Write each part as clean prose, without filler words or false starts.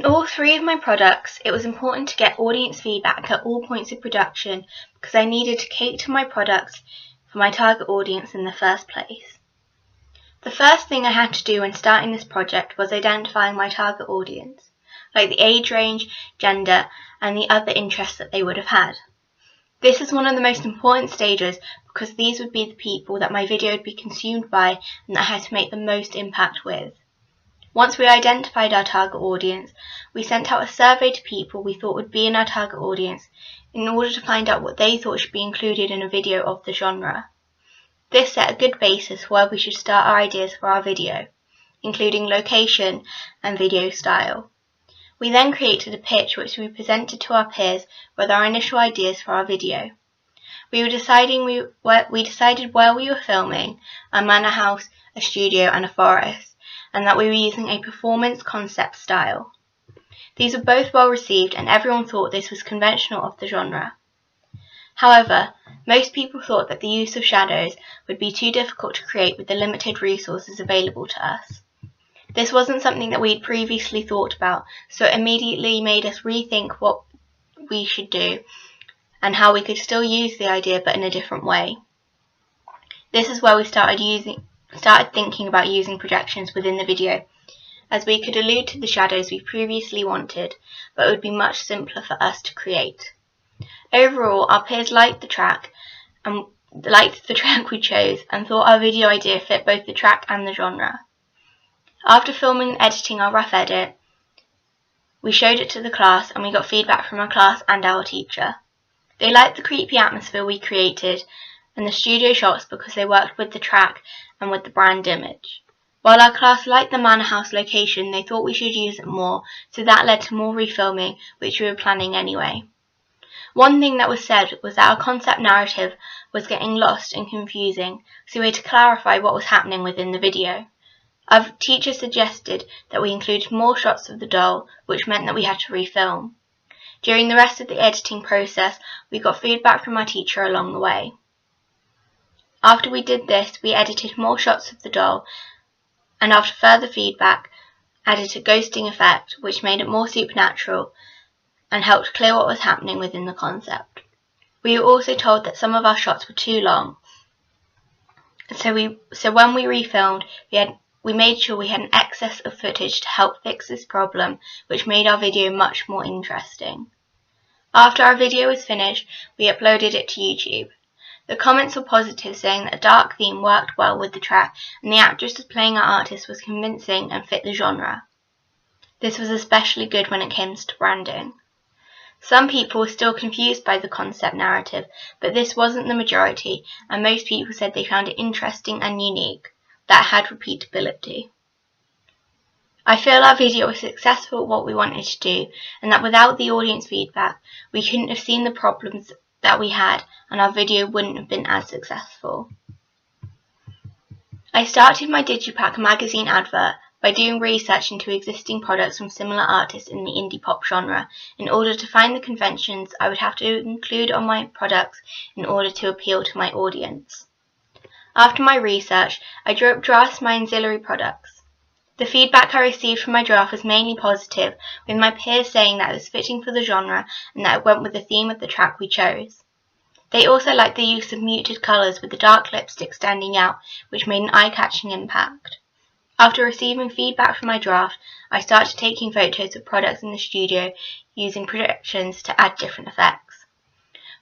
In all three of my products, it was important to get audience feedback at all points of production because I needed to cater my products for my target audience in the first place. The first thing I had to do when starting this project was identifying my target audience, like the age range, gender, and the other interests that they would have had. This is one of the most important stages because these would be the people that my video would be consumed by and that I had to make the most impact with. Once we identified our target audience, we sent out a survey to people we thought would be in our target audience in order to find out what they thought should be included in a video of the genre. This set a good basis for where we should start our ideas for our video, including location and video style. We then created a pitch which we presented to our peers with our initial ideas for our video. We decided where we were filming, a manor house, a studio and a forest, and that we were using a performance concept style. These were both well received and everyone thought this was conventional of the genre. However, most people thought that the use of shadows would be too difficult to create with the limited resources available to us. This wasn't something that we had previously thought about, so it immediately made us rethink what we should do and how we could still use the idea but in a different way. This is where we started thinking about using projections within the video, as we could allude to the shadows we previously wanted, but it would be much simpler for us to create. Overall, our peers liked the track we chose and thought our video idea fit both the track and the genre. After filming and editing our rough edit, we showed it to the class and we got feedback from our class and our teacher. They liked the creepy atmosphere we created and the studio shots because they worked with the track and with the brand image. While our class liked the manor house location, they thought we should use it more, so that led to more refilming, which we were planning anyway. One thing that was said was that our concept narrative was getting lost and confusing, so we had to clarify what was happening within the video. Our teacher suggested that we include more shots of the doll, which meant that we had to refilm. During the rest of the editing process, we got feedback from our teacher along the way. After we did this, we edited more shots of the doll, and after further feedback, added a ghosting effect, which made it more supernatural and helped clear what was happening within the concept. We were also told that some of our shots were too long, so when we refilmed, we made sure we had an excess of footage to help fix this problem, which made our video much more interesting. After our video was finished, we uploaded it to YouTube. The comments were positive, saying that a dark theme worked well with the track and the actress playing our artist was convincing and fit the genre. This was especially good when it came to branding. Some people were still confused by the concept narrative, but this wasn't the majority, and most people said they found it interesting and unique, that had repeatability. I feel our video was successful at what we wanted to do, and that without the audience feedback, we couldn't have seen the problems that we had, and our video wouldn't have been as successful. I started my Digipack magazine advert by doing research into existing products from similar artists in the indie pop genre in order to find the conventions I would have to include on my products in order to appeal to my audience. After my research, I drew up drafts of my ancillary products. The feedback I received from my draft was mainly positive, with my peers saying that it was fitting for the genre and that it went with the theme of the track we chose. They also liked the use of muted colours with the dark lipstick standing out, which made an eye-catching impact. After receiving feedback from my draft, I started taking photos of products in the studio using projections to add different effects.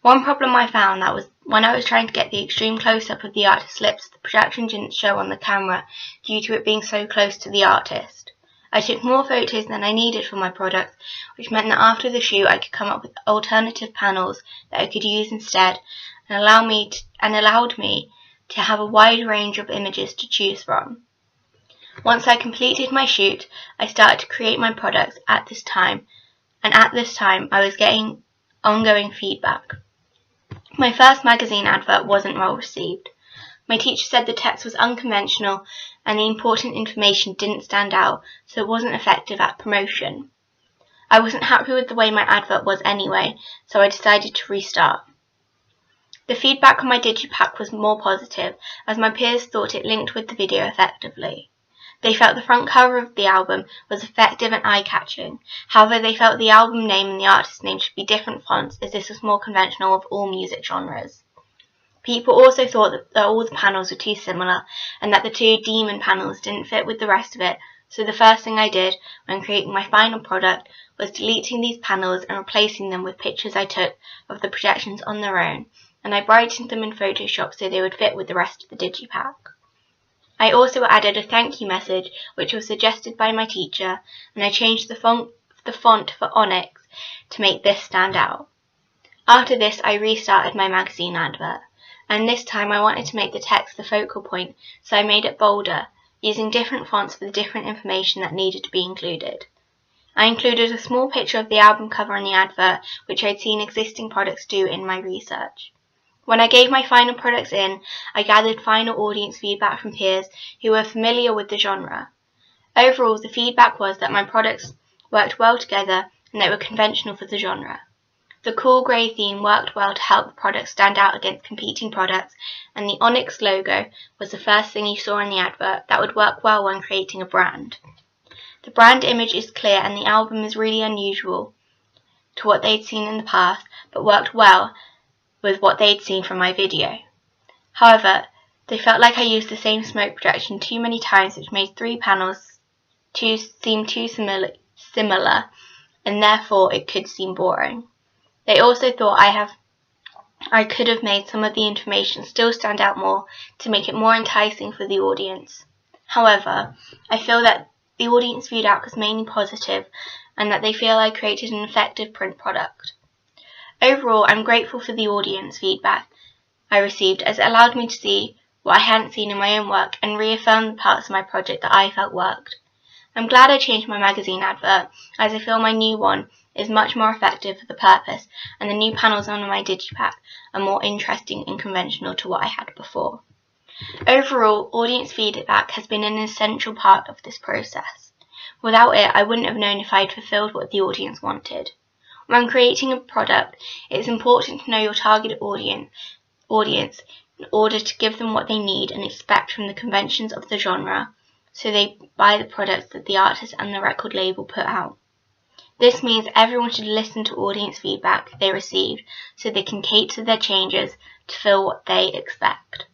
One problem I found that was when I was trying to get the extreme close-up of the artist's lips, the projection didn't show on the camera due to it being so close to the artist. I took more photos than I needed for my products, which meant that after the shoot I could come up with alternative panels that I could use instead and allowed me to have a wide range of images to choose from. Once I completed my shoot, I started to create my products at this time, and at this time I was getting ongoing feedback. My first magazine advert wasn't well received. My teacher said the text was unconventional and the important information didn't stand out, so it wasn't effective at promotion. I wasn't happy with the way my advert was anyway, so I decided to restart. The feedback on my Digipack was more positive, as my peers thought it linked with the video effectively. They felt the front cover of the album was effective and eye-catching. However, they felt the album name and the artist name should be different fonts, as this was more conventional of all music genres. People also thought that all the panels were too similar, and that the two demon panels didn't fit with the rest of it, so the first thing I did when creating my final product was deleting these panels and replacing them with pictures I took of the projections on their own, and I brightened them in Photoshop so they would fit with the rest of the digipack. I also added a thank you message, which was suggested by my teacher, and I changed the font for Onyx to make this stand out. After this, I restarted my magazine advert, and this time I wanted to make the text the focal point, so I made it bolder, using different fonts for the different information that needed to be included. I included a small picture of the album cover on the advert, which I'd seen existing products do in my research. When I gave my final products in, I gathered final audience feedback from peers who were familiar with the genre. Overall, the feedback was that my products worked well together and they were conventional for the genre. The cool grey theme worked well to help the products stand out against competing products, and the Onyx logo was the first thing you saw in the advert that would work well when creating a brand. The brand image is clear and the album is really unusual to what they'd seen in the past, but worked well with what they'd seen from my video. However, they felt like I used the same smoke projection too many times, which made three panels seem too similar, and therefore it could seem boring. They also thought I could have made some of the information still stand out more to make it more enticing for the audience. However, I feel that the audience feedback was mainly positive and that they feel I created an effective print product. Overall, I'm grateful for the audience feedback I received, as it allowed me to see what I hadn't seen in my own work and reaffirm the parts of my project that I felt worked. I'm glad I changed my magazine advert, as I feel my new one is much more effective for the purpose, and the new panels on my digipack are more interesting and conventional to what I had before. Overall, audience feedback has been an essential part of this process. Without it, I wouldn't have known if I'd fulfilled what the audience wanted. When creating a product, it's important to know your target audience in order to give them what they need and expect from the conventions of the genre, so they buy the products that the artist and the record label put out. This means everyone should listen to audience feedback they received so they can cater their changes to fill what they expect.